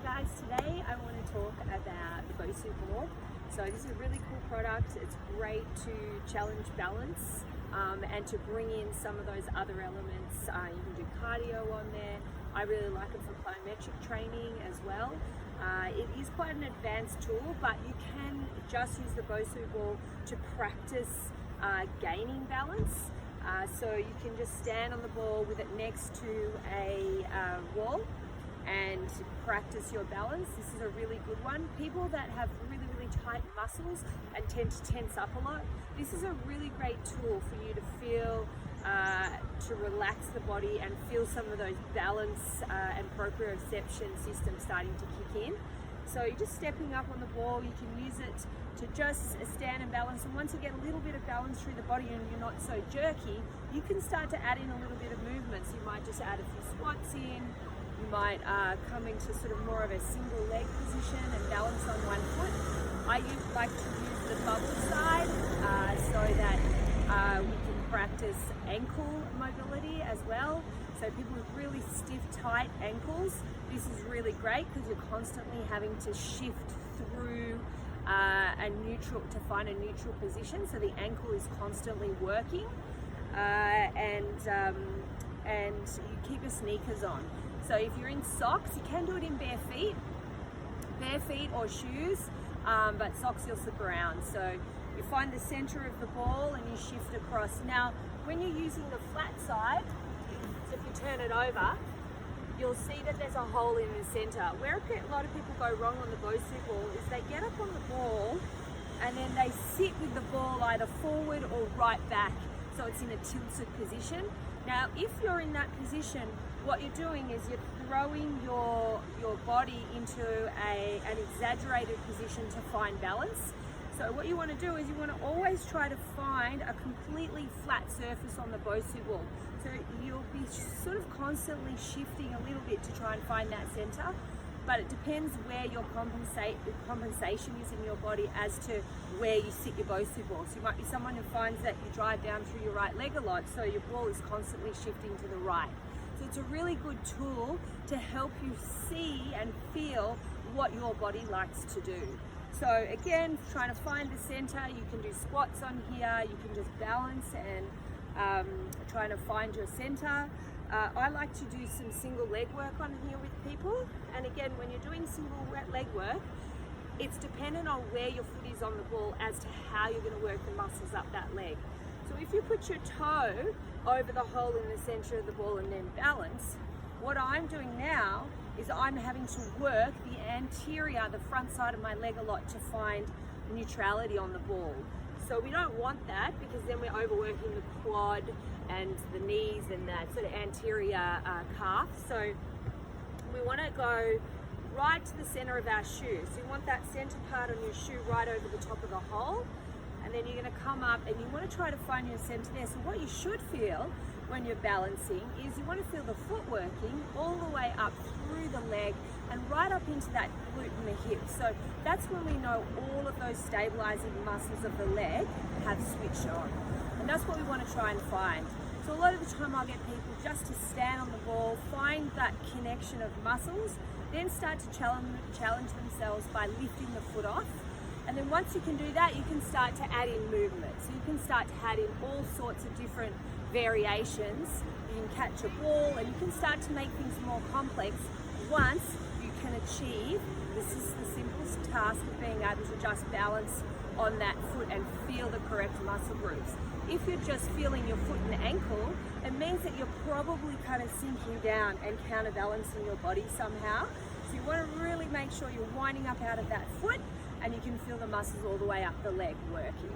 guys, today I want to talk about the Bosu ball. So this is a really cool product. It's great to challenge balance and to bring in some of those other elements. You can do cardio on there. I really like it for plyometric training as well. It is quite an advanced tool, but you can just use the Bosu ball to practice gaining balance. So you can just stand on the ball with it next to a wall and practice your balance. This is a really good one. People that have really tight muscles and tend to tense up a lot, this is a really great tool for you to feel, to relax the body and feel some of those balance and proprioception systems starting to kick in. So you're just stepping up on the ball. You can use it to just stand and balance, and once you get a little bit of balance through the body and you're not so jerky, you can start to add in a little bit of movement. So you might just add a few squats in. You might come into sort of more of a single leg position and balance on one foot. I like to use the bubble side so that we can practice ankle mobility as well. So people with really stiff, tight ankles, this is really great because you're constantly having to shift through a neutral to find a neutral position. So the ankle is constantly working, and you keep your sneakers on. So if you're in socks, you can do it in bare feet or shoes, but socks you'll slip around. So you find the center of the ball and you shift across. Now, when you're using the flat side, so if you turn it over, you'll see that there's a hole in the center. Where a lot of people go wrong on the Bosu ball is they get up on the ball and then they sit with the ball either forward or right back, so it's in a tilted position. Now, if you're in that position, what you're doing is you're throwing your body into an exaggerated position to find balance. So what you want to do is you want to always try to find a completely flat surface on the Bosu ball. So you'll be sort of constantly shifting a little bit to try and find that center, but it depends where your compensation is in your body as to where you sit your Bosu ball. So you might be someone who finds that you drive down through your right leg a lot, so your ball is constantly shifting to the right. So it's a really good tool to help you see and feel what your body likes to do. So again, trying to find the center, you can do squats on here, you can just balance and trying to find your center. I like to do some single leg work on here with people. And again, when you're doing single leg work, it's dependent on where your foot is on the ball as to how you're going to work the muscles up that leg. So if you put your toe over the hole in the center of the ball and then balance, what I'm doing now is I'm having to work the anterior, the front side of my leg a lot to find neutrality on the ball. So we don't want that because then we're overworking the quad and the knees and that sort of anterior calf. So we want to go right to the center of our shoe. So you want that center part on your shoe right over the top of the hole. And then you're going to come up and you want to try to find your center there. So what you should feel when you're balancing is you want to feel the foot working all the way up through the leg and right up into that glute and the hip. So that's when we know all of those stabilizing muscles of the leg have switched on. And that's what we want to try and find. So a lot of the time I'll get people just to stand on the ball, find that connection of muscles, then start to challenge themselves by lifting the foot off. And then once you can do that, you can start to add in movement. So you can start to add in all sorts of different variations. You can catch a ball and you can start to make things more complex once you can achieve, this is the simplest task of being able to just balance on that foot and feel the correct muscle groups. If you're just feeling your foot and ankle, it means that you're probably kind of sinking down and counterbalancing your body somehow. So you want to really make sure you're winding up out of that foot and you can feel the muscles all the way up the leg working.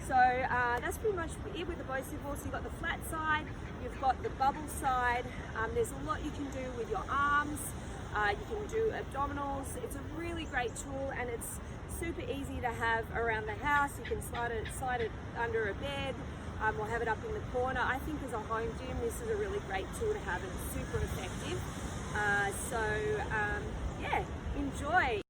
So that's pretty much it with the Bosu ball. So you've got the flat side, you've got the bubble side. There's a lot you can do with your arms. You can do abdominals. It's a really great tool and it's super easy to have around the house. You can slide it under a bed or have it up in the corner. I think as a home gym, this is a really great tool to have and it's super effective. Yeah, enjoy.